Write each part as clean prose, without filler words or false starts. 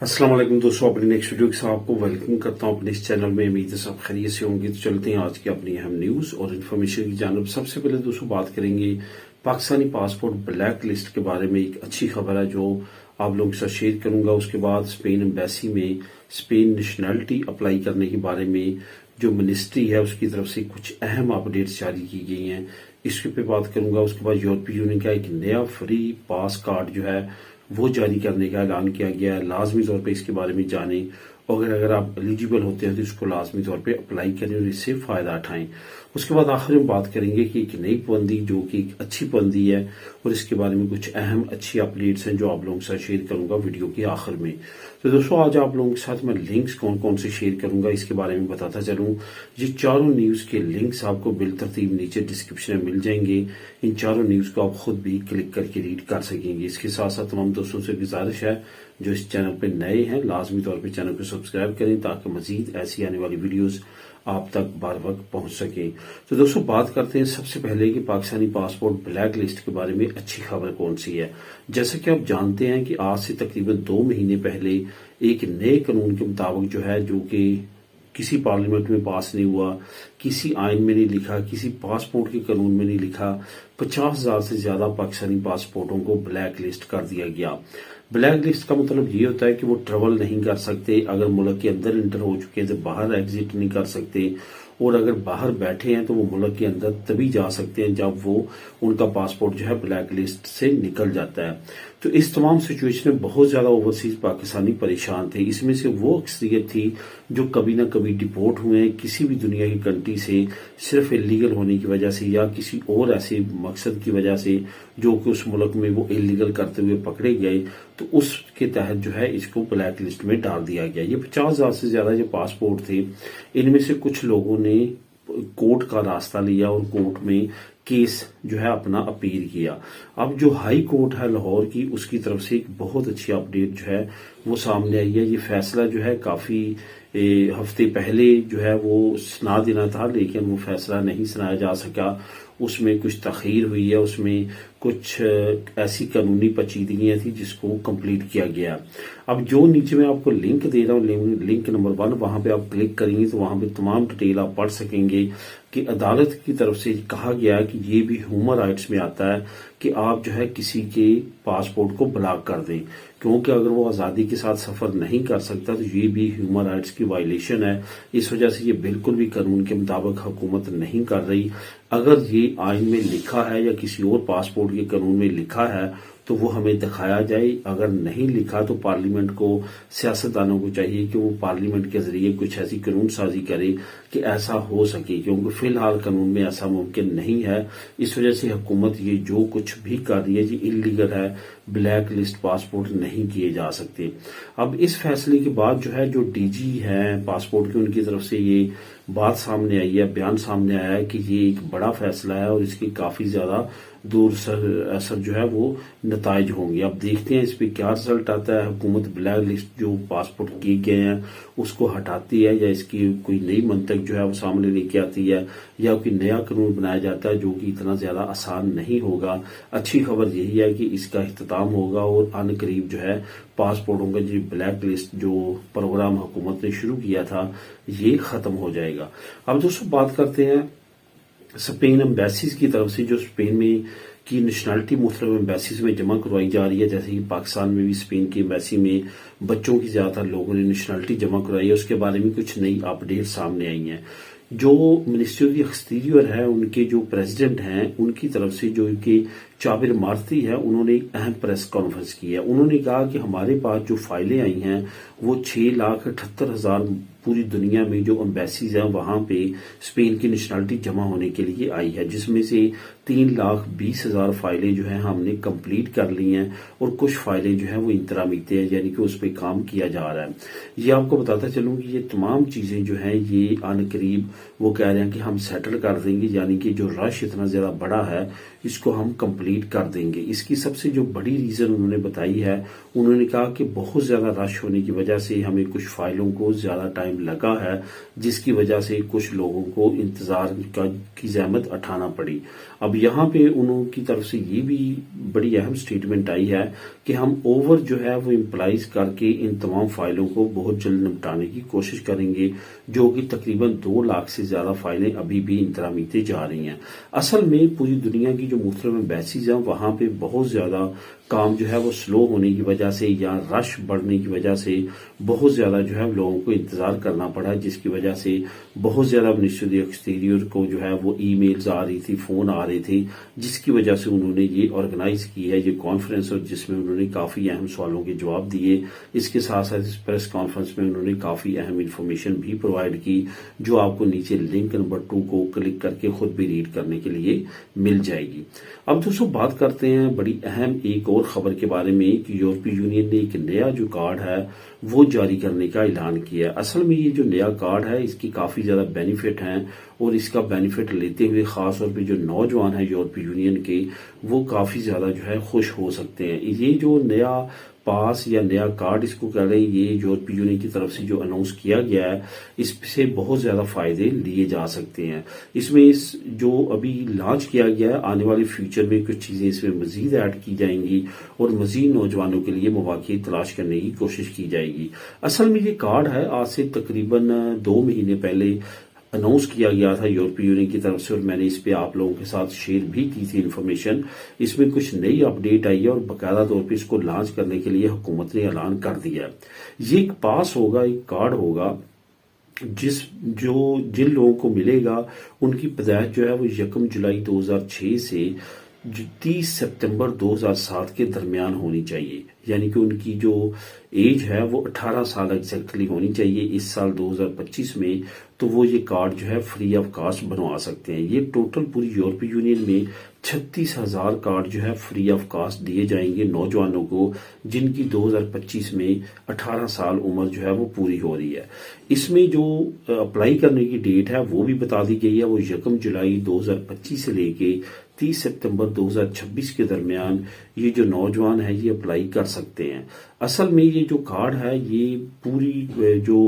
अस्सलाम वालेकुम दोस्तों, अपनी नेक्स्ट वीडियो के साथ आपको वेलकम करता हूं अपने इस चैनल में। उम्मीद है सब खैरियत से होंगे। तो चलते हैं आज की अपनी अहम न्यूज और इन्फॉर्मेशन की जानब। सबसे पहले दोस्तों बात करेंगे पाकिस्तानी पासपोर्ट ब्लैक लिस्ट के बारे में। एक अच्छी खबर है जो आप लोगों के साथ शेयर करूंगा। उसके बाद स्पेन एम्बेसी में स्पेन नेशनैलिटी अप्लाई करने के बारे में जो मिनिस्ट्री है उसकी तरफ से कुछ अहम अपडेट्स जारी की गई हैं, इसके पे बात करूंगा। उसके बाद यूरोपीय यूनियन का एक नया फ्री पास कार्ड जो है वो जारी करने का ऐलान किया गया है। लाजमी तौर पे इसके बारे में जानें और अगर आप एलिजिबल होते हैं तो इसको लाजमी तौर पे अप्लाई करें और इससे फायदा उठाएं। उसके बाद आखिर में बात करेंगे कि एक नई पाबंदी जो कि एक अच्छी पाबंदी है और इसके बारे में कुछ अहम अच्छी अपडेट्स हैं जो आप लोगों के साथ शेयर करूंगा वीडियो के आखिर में। तो दोस्तों आज आप लोगों के साथ मैं लिंक्स कौन कौन से शेयर करूंगा इसके बारे में बताता चलूं। ये चारों न्यूज के लिंक्स आपको बिलतरतीब नीचे डिस्क्रिप्शन में मिल जाएंगे। इन चारों न्यूज को आप खुद भी क्लिक करके रीड कर सकेंगे। इसके साथ साथ तमाम दोस्तों से गुजारिश है जो इस चैनल पे नए हैं लाजमी तौर पे चैनल को सब्सक्राइब करें ताकि मजीद ऐसी आने वाली वीडियोस आप तक बार वक्त पहुंच सके। तो दोस्तों बात करते हैं सबसे पहले कि पाकिस्तानी पासपोर्ट ब्लैक लिस्ट के बारे में अच्छी खबर कौन सी है। जैसा कि आप जानते हैं कि आज से तकरीबन 2 महीने पहले एक नए कानून के मुताबिक जो है जो कि किसी पार्लियामेंट में पास नहीं हुआ, किसी आइन में नहीं लिखा, किसी पासपोर्ट के कानून में नहीं लिखा, 50,000 से ज्यादा पाकिस्तानी पासपोर्टों को ब्लैक लिस्ट कर दिया गया। ब्लैक लिस्ट का मतलब ये होता है कि वो ट्रेवल नहीं कर सकते, अगर मुल्क के अंदर इंटर हो चुके हैं तो बाहर एग्जिट नहीं कर सकते, और अगर बाहर बैठे हैं तो वो मुल्क के अंदर तभी जा सकते हैं जब वो उनका पासपोर्ट जो है ब्लैक लिस्ट से निकल जाता है। तो इस तमाम सिचुएशन में बहुत ज्यादा ओवरसीज पाकिस्तानी परेशान थे। इसमें से वो अक्सरियत थी जो कभी ना कभी डिपोर्ट हुए हैं किसी भी दुनिया की कंट्री से, सिर्फ इलीगल होने की वजह से या किसी और ऐसे मकसद की वजह से जो कि उस मुल्क में वो इलीगल करते हुए पकड़े गए, तो उसके तहत जो है इसको ब्लैक लिस्ट में डाल दिया गया। ये 50,000 से ज्यादा जो पासपोर्ट थे, इनमें से कुछ लोगों ने कोर्ट का रास्ता लिया और कोर्ट में केस जो है अपना अपील किया। अब जो हाई कोर्ट है लाहौर की, उसकी तरफ से एक बहुत अच्छी अपडेट जो है वो सामने आई है। ये फैसला जो है काफी हफ्ते पहले जो है वो सुना देना था, लेकिन वो फैसला नहीं सुनाया जा सका। उसमें कुछ तखीर हुई है, उसमें कुछ ऐसी कानूनी पेचीदगियां थी जिसको कंप्लीट किया गया। अब जो नीचे मैं आपको लिंक दे रहा हूँ, लिंक नंबर 1, वहां पे आप क्लिक करेंगे तो वहां पे तमाम डिटेल आप पढ़ सकेंगे कि अदालत की तरफ से कहा गया है कि ये भी ह्यूमन राइट्स में आता है कि आप जो है किसी के पासपोर्ट को ब्लॉक कर दें, क्योंकि अगर वो आजादी के साथ सफर नहीं कर सकता तो ये भी ह्यूमन राइट्स की वायलेशन है। इस वजह से ये बिल्कुल भी कानून के मुताबिक हुकूमत नहीं कर रही। अगर ये आइन में लिखा है या किसी और पासपोर्ट के कानून में लिखा है तो वो हमें दिखाया जाए। अगर नहीं लिखा तो पार्लियामेंट को, सियासतदानों को चाहिए कि वो पार्लियामेंट के जरिए कुछ ऐसी कानून साजी करे कि ऐसा हो सके, क्योंकि फिलहाल कानून में ऐसा मुमकिन नहीं है। इस वजह से हुकूमत ये जो कुछ भी कर रही है ये इलीगल है, ब्लैक लिस्ट पासपोर्ट नहीं किए जा सकते। अब इस फैसले के बाद जो है जो डीजी है पासपोर्ट की, उनकी तरफ से ये बात सामने आई है, बयान सामने आया है कि ये एक बड़ा फैसला है और इसकी काफी ज्यादा दूर असर जो है वो नताइज होंगे। अब देखते हैं इस पे क्या रिजल्ट आता है। हुकूमत ब्लैक लिस्ट जो पासपोर्ट किए गए हैं उसको हटाती है या इसकी कोई नई मंतक जो है वो सामने लेके आती है या कोई नया कानून बनाया जाता है जो कि इतना ज्यादा आसान नहीं होगा। अच्छी खबर यही है कि इसका इख्तिताम होगा और अन करीब जो है पासपोर्टों का जो ब्लैक लिस्ट जो प्रोग्राम हुकूमत ने शुरू किया था ये खत्म हो जाएगा। अब दोस्तों बात करते हैं स्पेन एम्बेसीज की तरफ से जो स्पेन में की नेशनैलिटी मुख्तलिफ एम्बेसीज में जमा करवाई जा रही है। जैसे कि पाकिस्तान में भी स्पेन की एम्बेसी में बच्चों की ज्यादातर लोगों ने नेशनैलिटी जमा करवाई है, उसके बारे में कुछ नई अपडेट सामने आई हैं। जो मिनिस्ट्री ऑफ एक्सटीरियर है उनके जो प्रेसिडेंट हैं उनकी तरफ से जो कि चाबिर मारती है, उन्होंने एक अहम प्रेस कॉन्फ्रेंस की है। उन्होंने कहा कि हमारे पास जो फाइलें आई हैं वो 6,78,000 पूरी दुनिया में जो एम्बेसीज हैं वहां पे स्पेन की नेशनैलिटी जमा होने के लिए आई है, जिसमें से 3,20,000 फाइलें जो है हमने कंप्लीट कर ली हैं और कुछ फाइलें जो है वो इंतरामीते हैं, यानी कि उस पर काम किया जा रहा है। ये आपको बताता चलूं कि ये तमाम चीजें जो हैं ये आन करीब वो कह रहे हैं कि हम सेटल कर देंगे, यानी कि जो रश इतना ज्यादा बड़ा है इसको हम कंप्लीट कर देंगे। इसकी सबसे जो बड़ी रीजन उन्होंने बताई है, उन्होंने कहा कि बहुत ज्यादा रश होने की वजह से हमें कुछ फाइलों को ज्यादा टाइम ٹائم لگا ہے جس کی وجہ سے کچھ لوگوں کو انتظار کی زحمت اٹھانا پڑی. اب یہاں پہ انہوں کی طرف سے یہ بھی بڑی اہم سٹیٹمنٹ آئی ہے کہ ہم اوور جو ہے وہ امپلائز کر کے ان تمام فائلوں کو بہت جلد نمٹانے کی کوشش کریں گے، جو کہ تقریباً 2 لاکھ سے زیادہ فائلیں ابھی بھی انتظامیتے جا رہی ہیں. اصل میں پوری دنیا کی جو مختلف ایمبیسیز ہیں وہاں پہ بہت زیادہ کام جو ہے وہ سلو ہونے کی وجہ سے یا رش بڑھنے کی وجہ سے بہت زیادہ جو ہے لوگوں کو انتظار کرنا پڑا، جس کی وجہ سے بہت زیادہ منسٹری ایکسٹیریئر کو جو ہے وہ ای میلز آ رہی تھی، فون آ رہے تھے، جس کی وجہ سے انہوں نے یہ آرگنائز کی ہے یہ کانفرنس، اور جس میں انہوں نے کافی اہم سوالوں کے جواب دیے. اس کے ساتھ ساتھ اس پریس کانفرنس میں انہوں نے کافی اہم انفارمیشن بھی پرووائڈ کی، جو آپ کو نیچے لنک نمبر 2 کو کلک کر کے خود بھی ریڈ کرنے کے لیے مل جائے گی. اب دوستوں بات کرتے ہیں بڑی اہم ایک اور خبر کے بارے میں کہ یورپی یونین نے ایک نیا جو کارڈ ہے وہ جاری کرنے کا اعلان کیا ہے. اصل میں یہ جو نیا کارڈ ہے اس کی کافی زیادہ بینیفٹ ہیں، اور اس کا بینیفٹ لیتے ہوئے خاص طور پہ جو نوجوان ہیں یورپی یونین کے وہ کافی زیادہ جو ہے خوش ہو سکتے ہیں. یہ جو نیا پاس یا نیا کارڈ اس کو کہہ رہے ہیں، یہ یورپی یونین کی طرف سے جو اناؤنس کیا گیا ہے اس سے بہت زیادہ فائدے لیے جا سکتے ہیں. اس میں جو ابھی لانچ کیا گیا ہے آنے والے فیوچر میں کچھ چیزیں اس میں مزید ایڈ کی جائیں گی اور مزید نوجوانوں کے لیے مواقع تلاش کرنے کی کوشش کی جائے گی. اصل میں یہ کارڈ ہے آج سے تقریباً 2 مہینے پہلے اناؤنس کیا گیا تھا یورپی یونین کی طرف سے، اور میں نے اس پہ آپ لوگوں کے ساتھ شیئر بھی کی تھی انفارمیشن. اس میں کچھ نئی اپڈیٹ آئی ہے اور باقاعدہ طور پہ اس کو لانچ کرنے کے لیے حکومت نے اعلان کر دیا ہے. یہ ایک پاس ہوگا، ایک کارڈ ہوگا جن لوگوں کو ملے گا ان کی پیدائش جو ہے وہ 1 جولائی 2006 سے 30 ستمبر 2007 کے درمیان ہونی چاہیے، یعنی کہ ان کی جو ایج ہے وہ 18 سال ایگزیکٹلی ہونی چاہیے اس سال 2025 میں. تو وہ یہ کارڈ جو ہے فری آف کاسٹ بنوا سکتے ہیں. یہ ٹوٹل پوری یورپی یونین میں 36,000 کارڈ جو ہے فری آف کاسٹ دیے جائیں گے نوجوانوں کو جن کی 2025 میں 18 سال عمر جو ہے وہ پوری ہو رہی ہے. اس میں جو اپلائی کرنے کی ڈیٹ ہے وہ بھی بتا دی گئی ہے، وہ 1 جولائی 2025 سے لے کے 30 ستمبر 2026 کے درمیان یہ جو نوجوان ہیں یہ اپلائی کر سکتے ہیں. اصل میں یہ جو کارڈ ہے یہ پوری جو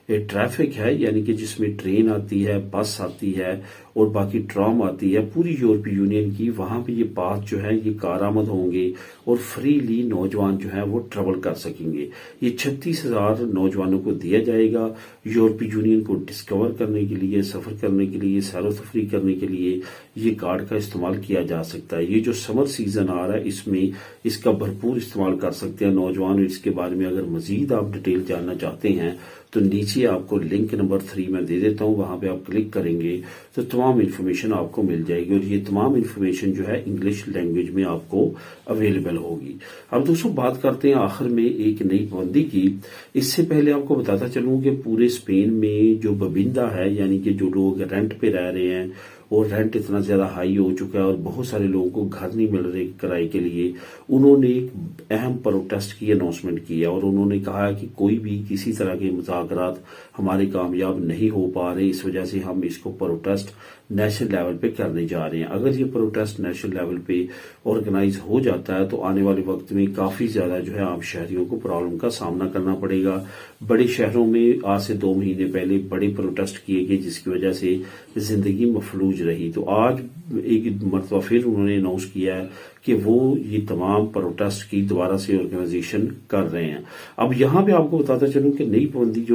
ٹریفک ہے، یعنی کہ جس میں ٹرین آتی ہے، بس آتی ہے اور باقی ٹرام آتی ہے پوری یورپی یونین کی، وہاں پہ یہ پاس جو ہے یہ کارآمد ہوں گے اور فریلی نوجوان جو ہے وہ ٹریول کر سکیں گے. یہ 36,000 نوجوانوں کو دیا جائے گا یورپی یونین کو ڈسکور کرنے کے لیے، سفر کرنے کے لیے، سیر و تفریح کرنے کے لیے یہ کارڈ کا استعمال کیا جا سکتا ہے. یہ جو سمر سیزن آ رہا ہے اس میں اس کا بھرپور استعمال کر سکتے ہیں نوجوان. اس کے بارے میں اگر مزید آپ ڈیٹیل جاننا چاہتے ہیں تو نیچے آپ کو لنک نمبر 3 میں دے دیتا ہوں، وہاں پہ آپ کلک کریں گے تو تمام انفارمیشن آپ کو مل جائے گی، اور یہ تمام انفارمیشن جو ہے انگلش لینگویج میں آپ کو اویلیبل ہوگی. اب دوستوں بات کرتے ہیں آخر میں ایک نئی پابندی کی. اس سے پہلے آپ کو بتاتا چلوں کہ پورے اسپین میں جو ببندہ ہے، یعنی کہ جو لوگ رینٹ پہ رہ رہے ہیں اور رینٹ اتنا زیادہ ہائی ہو چکا ہے اور بہت سارے لوگوں کو گھر نہیں مل رہے کرائے کے لیے، انہوں نے ایک اہم پروٹیسٹ کی اناؤنسمنٹ کی ہے اور انہوں نے کہا ہے کہ کوئی بھی کسی طرح کے مذاکرات ہمارے کامیاب نہیں ہو پا رہے، اس وجہ سے ہم اس کو پروٹیسٹ نیشنل لیول پہ کرنے جا رہے ہیں. اگر یہ پروٹیسٹ نیشنل لیول پہ آرگنائز ہو جاتا ہے تو آنے والے وقت میں کافی زیادہ جو ہے عام شہریوں کو پرابلم کا سامنا کرنا پڑے گا. بڑے شہروں میں آج سے 2 مہینے پہلے بڑے پروٹیسٹ کیے گئے جس کی وجہ سے زندگی مفلوج رہی. تو آج ایک مرتبہ پھر انہوں نے اناؤنس کیا ہے کہ وہ یہ تمام پروٹیسٹ کی دوبارہ سے آرگنائزیشن کر رہے ہیں. اب یہاں پہ آپ کو بتاتا چلوں کہ نئی پابندی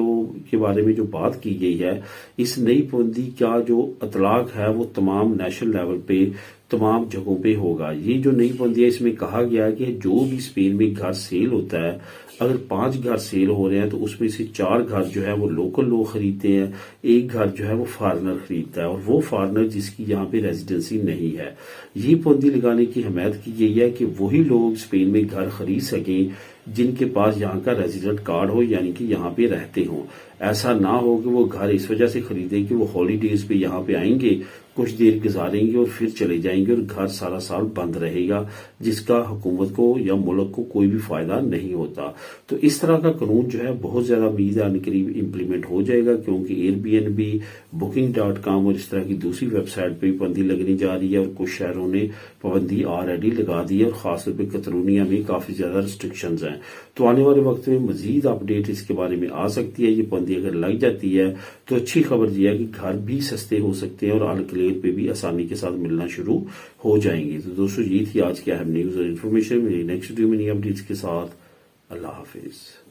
کے بارے میں جو بات کی گئی ہے، اس نئی پابندی کا جو اطلاق ہے وہ تمام نیشنل لیول پہ تمام جگہوں پہ ہوگا. یہ جو نئی پابندی ہے اس میں کہا گیا ہے کہ جو بھی اسپین میں گھر سیل ہوتا ہے، اگر 5 گھر سیل ہو رہے ہیں تو اس میں سے 4 گھر جو ہے وہ لوکل لوگ خریدتے ہیں، 1 گھر جو ہے وہ فارنر خریدتا ہے، اور وہ فارنر جس کی یہاں پہ ریزیڈنسی نہیں ہے. یہ پابندی لگانے کی حمایت کی گئی ہے کہ وہی لوگ اسپین میں گھر خرید سکیں جن کے پاس یہاں کا ریزیڈنٹ کارڈ ہو، یعنی کہ یہاں پہ رہتے ہوں. ایسا نہ ہو کہ وہ گھر اس وجہ سے خریدیں کہ وہ ہالیڈیز پہ یہاں پہ آئیں گے، کچھ دیر گزاریں گے اور پھر چلے جائیں گے اور گھر سارا سال بند رہے گا، جس کا حکومت کو یا ملک کو کوئی بھی فائدہ نہیں ہوتا. تو اس طرح کا قانون جو ہے بہت زیادہ امید ہے قریب امپلیمنٹ ہو جائے گا، کیونکہ Airbnb، Booking.com اور اس طرح کی دوسری ویب سائٹ پہ پابندی لگنے جا رہی ہے، اور کچھ شہروں نے پابندی آلریڈی لگا دی ہے، اور خاص طور پہ کتالونیا میں کافی زیادہ ریسٹرکشنز ہیں. ہیں. تو آنے والے وقت میں مزید اپڈیٹ اس کے بارے میں آ سکتی ہے. یہ پابندی اگر لگ جاتی ہے تو اچھی خبر یہ ہے کہ گھر بھی سستے ہو سکتے ہیں اور الکلیر پہ بھی آسانی کے ساتھ ملنا شروع ہو جائیں گے. تو دوستو یہ تھی آج کی اہم نیوز اور انفارمیشن. میری نیکسٹ ویڈیو میں نئی اپڈیٹس کے ساتھ. اللہ حافظ.